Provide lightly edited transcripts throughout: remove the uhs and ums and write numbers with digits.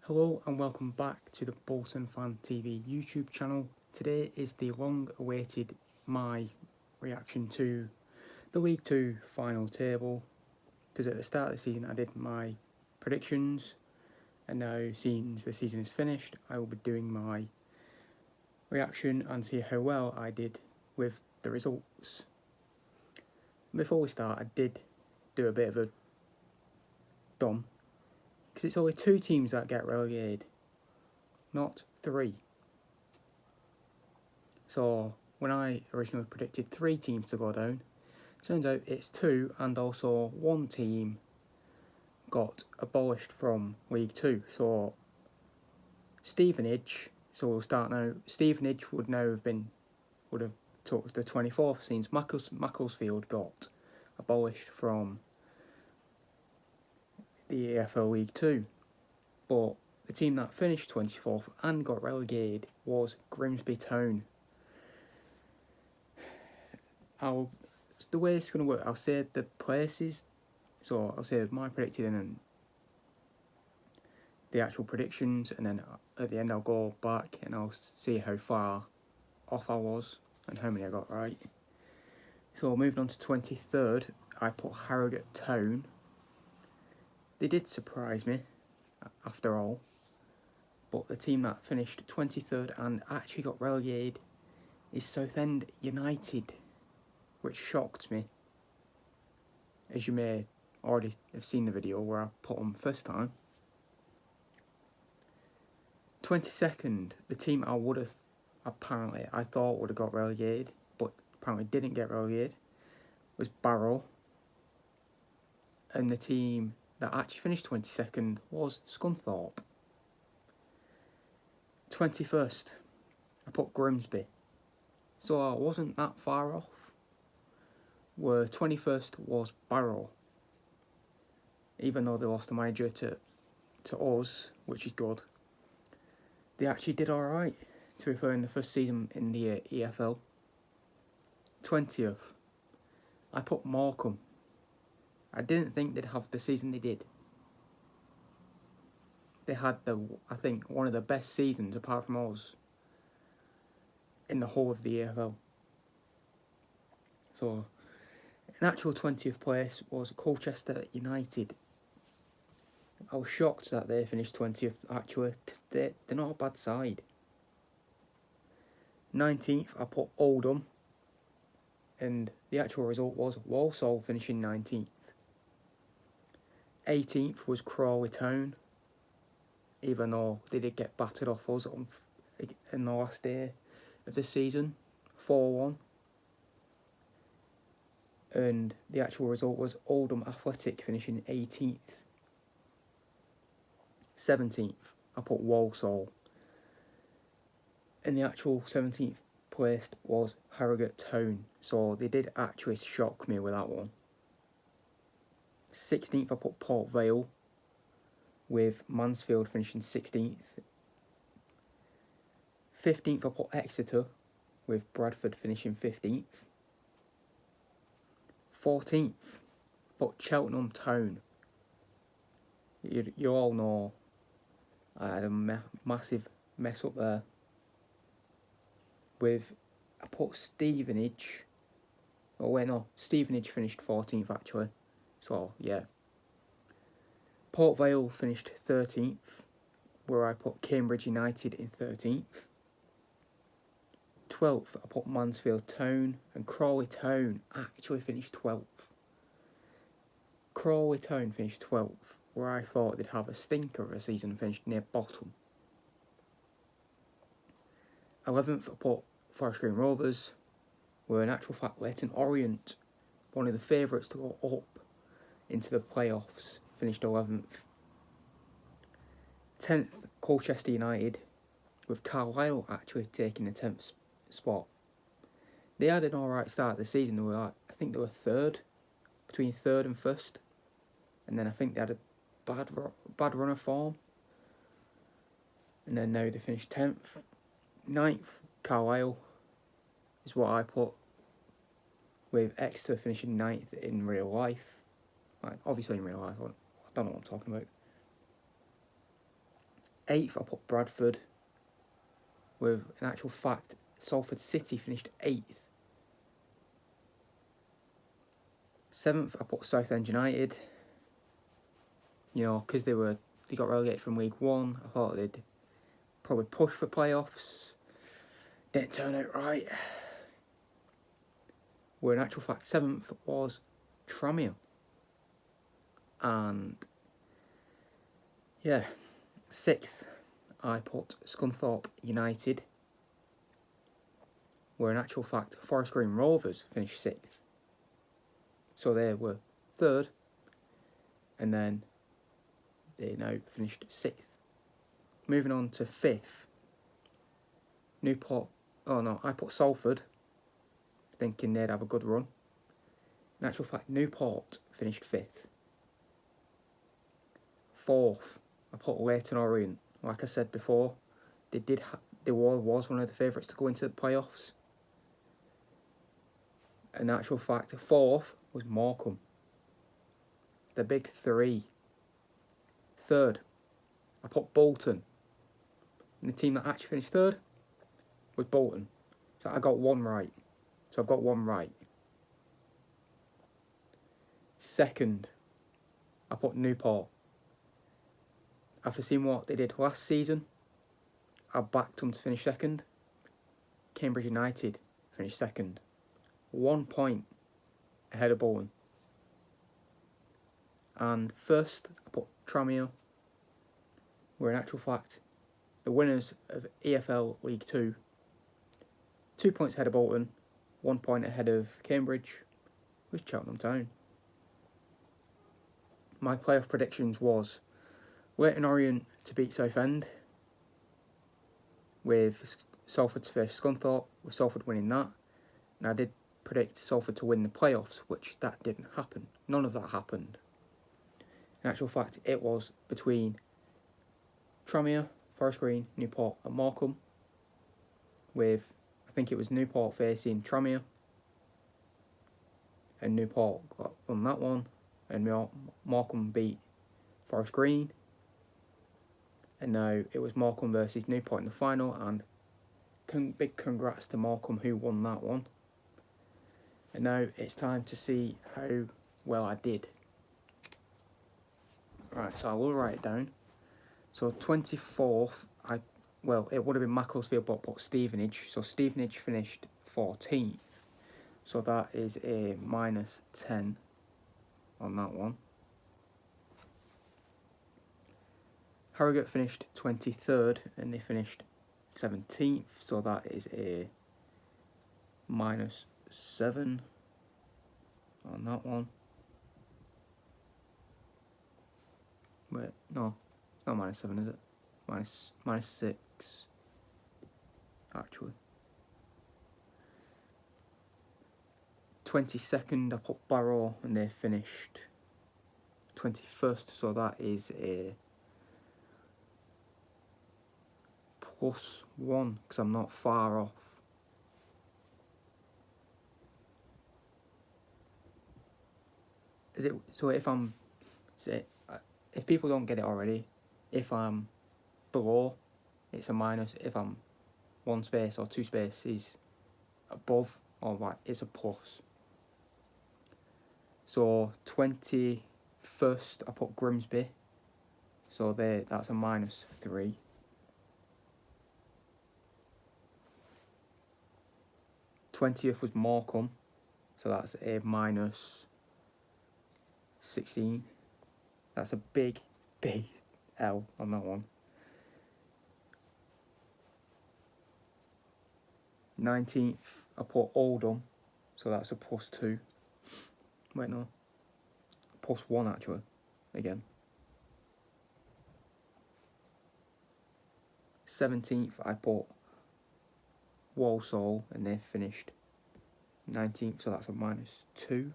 Hello and welcome back to the Bolton Fan TV YouTube channel. Today is the long-awaited my reaction to the League 2 final table, because at the start of the season I did my predictions, and now since the season is finished I will be doing my reaction and see how well I did with the results. Before we start, I did do a bit of a dumb, because it's only 2 teams that get relegated, not 3. So when I originally predicted 3 teams to go down, turns out it's 2, and also 1 team got abolished from League 2. So Stevenage, so we'll start now. Stevenage would have took the 24th, since Macclesfield got abolished from the EFL League 2. But the team that finished 24th and got relegated was Grimsby Town. The way it's going to work, I'll say the places, so I'll say my predicted and then the actual predictions, and then at the end I'll go back and I'll see how far off I was and how many I got right. So moving on to 23rd, I put Harrogate Town. They did surprise me, after all, but the team that finished 23rd and actually got relegated is Southend United, which shocked me, as you may already have seen the video where I put them first time. 22nd, the team I thought would have got relegated, but apparently didn't get relegated, was Barrow. And the team that actually finished 22nd was Scunthorpe. 21st, I put Grimsby, so I wasn't that far off. Where 21st was Barrow, even though they lost the manager to us, which is good. They actually did alright, to be fair, in the first season in the EFL. 20th, I put Morecambe. I didn't think they'd have the season they did. They had I think one of the best seasons, apart from us, in the whole of the EFL. So in actual 20th place was Colchester United. I was shocked that they finished 20th, actually, because they're not a bad side. 19th, I put Oldham, and the actual result was Walsall finishing 19th. 18th was Crawley Town, even though they did get battered off us in the last day of the season, 4-1. And the actual result was Oldham Athletic finishing 18th. 17th, I put Walsall. And the actual 17th placed was Harrogate Town. So they did actually shock me with that one. 16th, I put Port Vale, with Mansfield finishing 16th. 15th, I put Exeter, with Bradford finishing 15th. 14th, but Cheltenham Town. You all know I had a massive mess up there. I put Stevenage. Oh wait, no, Stevenage finished 14th actually. So yeah. Port Vale finished 13th, where I put Cambridge United in 13th. 12th, I put Mansfield Town, and Crawley Town actually finished 12th. Crawley Town finished 12th, where I thought they'd have a stinker of a season, finished near bottom. 11th, I put Forest Green Rovers, where in actual fact Leyton Orient, one of the favourites to go up into the playoffs, finished 11th. 10th, Colchester United, with Carlisle actually taking the 10th spot. They had an alright start of the season. I think they were third, between third and first, and then I think they had a bad run of form, and then now they finished 10th. 9th, Carlisle is what I put, with Exeter finishing 9th in real life. Like, obviously in real life, I don't know what I'm talking about. 8th, I put Bradford. With, in actual fact, Salford City finished 8th. 7th, I put Southend United. You know, because they got relegated from League One. I thought they'd probably push for playoffs. Didn't turn out right. Where in actual fact, 7th was Tranmere. And yeah, 6th, I put Scunthorpe United. Where in actual fact, Forest Green Rovers finished 6th. So they were 3rd. And then they now finished 6th. Moving on to 5th. I put Salford, thinking they'd have a good run. In actual fact, Newport finished 5th. 4th, I put Leyton Orient. Like I said before, they was one of the favourites to go into the playoffs. In actual fact, 4th was Morecambe. The big 3. 3rd, I put Bolton. And the team that actually finished 3rd was Bolton. So I got one right. So I've got one right. 2nd, I put Newport. After seeing what they did last season, I backed them to finish 2nd. Cambridge United finished 2nd. 1 point ahead of Bolton. And 1st, I put Tranmere, where in actual fact, the winners of EFL League 2, 2 points ahead of Bolton, 1 point ahead of Cambridge, was Cheltenham Town. My playoff predictions was Leyton Orient to beat Southend, with Salford to face Scunthorpe, with Salford winning that. And I did predict Salford to win the playoffs, which that didn't happen. None of that happened. In actual fact, it was between Tranmere, Forest Green, Newport and Morecambe, with, I think it was Newport facing Tranmere, and Newport won that one, and Morecambe beat Forest Green, and now it was Morecambe versus Newport in the final, and big congrats to Morecambe who won that one. And now it's time to see how well I did. Right, so I will write it down. So 24th, it would have been Macclesfield, but put Stevenage. So Stevenage finished 14th. So that is a -10 on that one. Harrogate finished 23rd and they finished 17th. So that is a -7 on that one. Wait, no, it's not -7, is it? -6, actually. 22nd, I put Barrow and they finished 21st, so that is a +1 because I'm not far off. Is it so? If people don't get it already, if I'm below, it's a minus. If I'm 1 space or 2 spaces above, or right, it's a plus. So 21st, I put Grimsby. So that's a -3. 20th was Morecambe, so that's a -16. That's a big L on that one. 19th, I put Oldham, so that's a +2. Wait, no. +1 actually, again. 17th, I put Walsall, and they finished 19th, so that's a -2.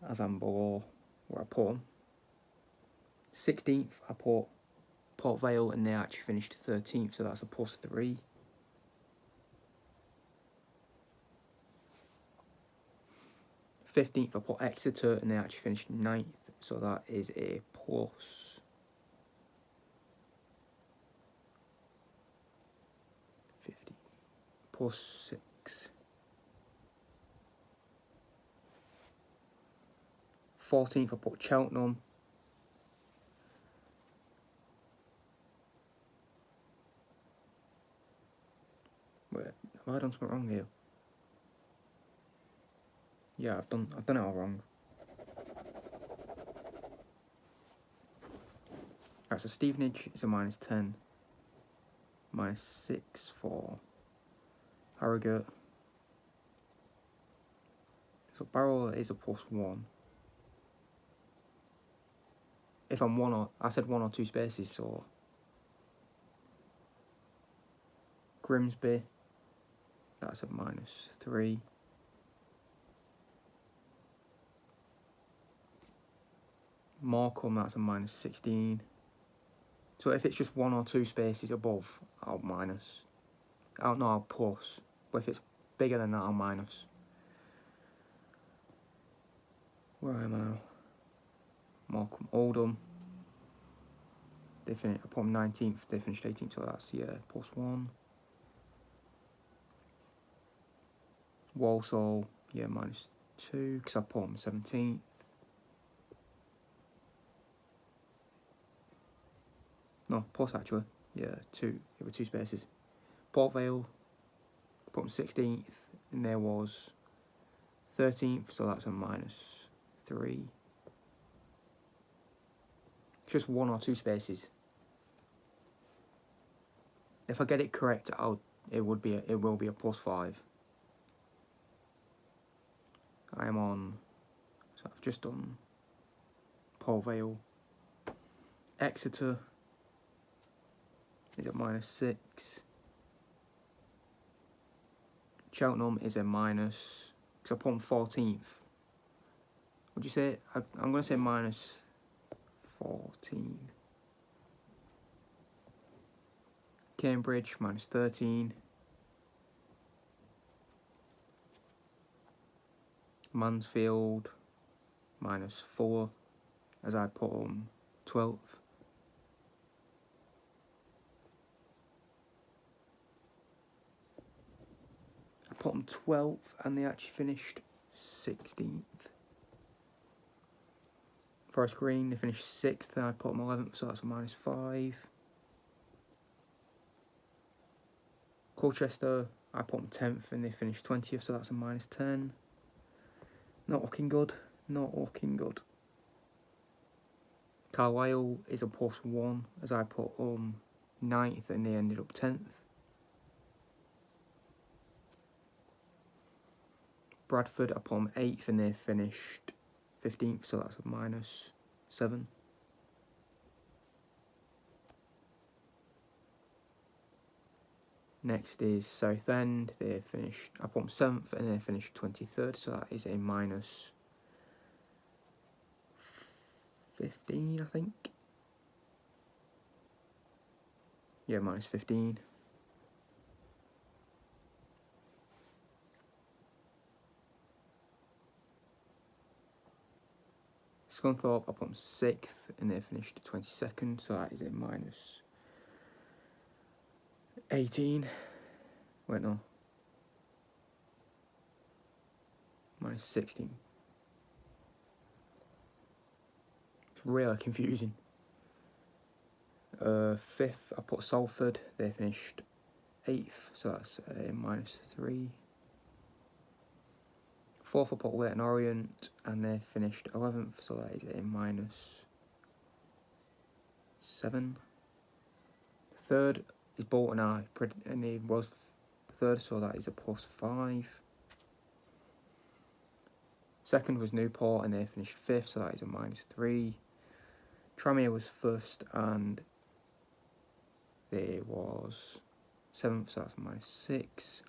As I'm below where I put them. 16th, I put Port Vale, and they actually finished 13th, so that's a +3. 15th, I put Exeter, and they actually finished 9th, so that is a +. plus 6. 14th I put Cheltenham. Wait, have I done something wrong here? Yeah, I've done it all wrong. Right, so Stevenage is a -10. -6 for Harrogate. So Barrow is a +1. If I'm I said 1 or 2 spaces, so Grimsby, that's a -3. Morecambe, that's a -16. So if it's just 1 or 2 spaces above, I'll minus. I'll plus. But if it's bigger than that, I'll minus. Where am I now? Morecambe, Oldham. They finished upon 19th. They finished 18th, so that's +1. Walsall, -2 because I put them 17th. No, plus actually. Yeah, 2. There were 2 spaces. Port Vale, put them 16th, and there was 13th, so that's a -3. Just 1 or 2 spaces. If I get it correct, it will be a +5. I am on. So I've just done Port Vale. Exeter is at -6. Cheltenham is a minus. Because I put them 14th. Would you say? I'm going to say -14. Cambridge -13. Mansfield -4, as I put them 12th. I put them 12th and they actually finished 16th. Forest Green, they finished 6th and I put them 11th, so that's a -5. Colchester, I put them 10th and they finished 20th, so that's a -10. Not looking good, not looking good. Carlisle is a +1, as I put 9th and they ended up 10th. Bradford, I put them 8th and they finished 15th, so that's a -7. Next is Southend, I put them 7th and they finished 23rd, so that is a -15, I think. Yeah, -15. Scunthorpe, I put them 6th and they finished 22nd, so that is a -18. Wait, no. -16. It's really confusing. 5th, I put Salford, they finished 8th, so that's a -3. 4th, I put Leyton Orient, and they finished 11th, so that is a -7. 3rd is Bolton, and he was 3rd, so that is a +5. 2nd was Newport, and they finished 5th, so that is a -3. Tranmere was 1st, and they was 7th, so that's a -6.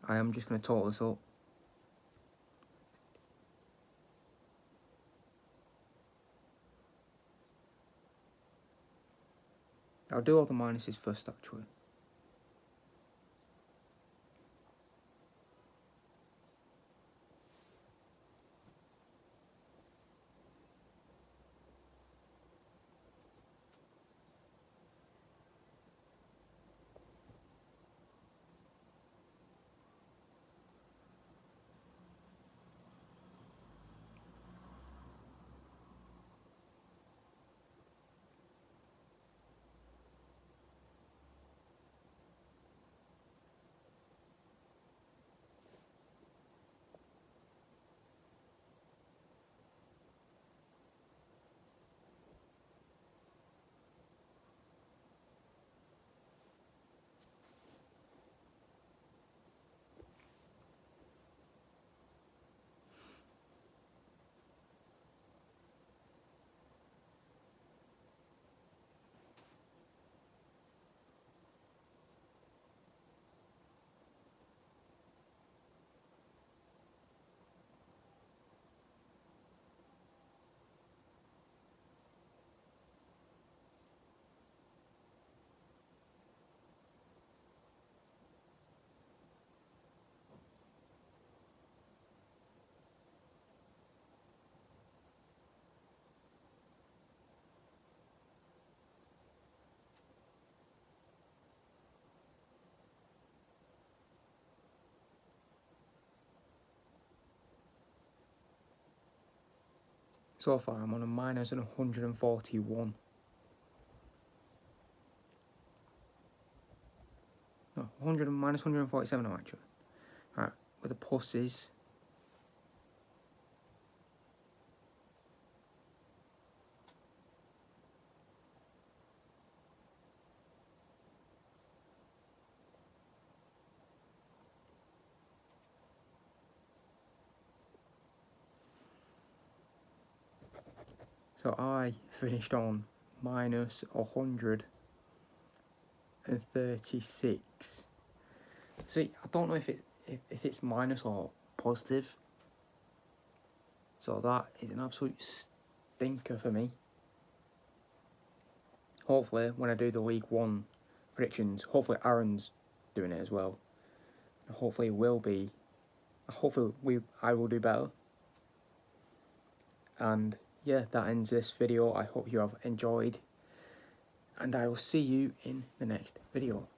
I am just going to total this up. I'll do all the minuses first, actually. So far I'm on a minus 141. No, 100 minus 147 actually. Right, with the pluses. So I finished on minus 136. See, I don't know if it's minus or positive. So that is an absolute stinker for me. Hopefully, when I do the League One predictions, hopefully Aaron's doing it as well. Hopefully, will be. Hopefully, I will do better. And yeah, that ends this video. I hope you have enjoyed, and I will see you in the next video.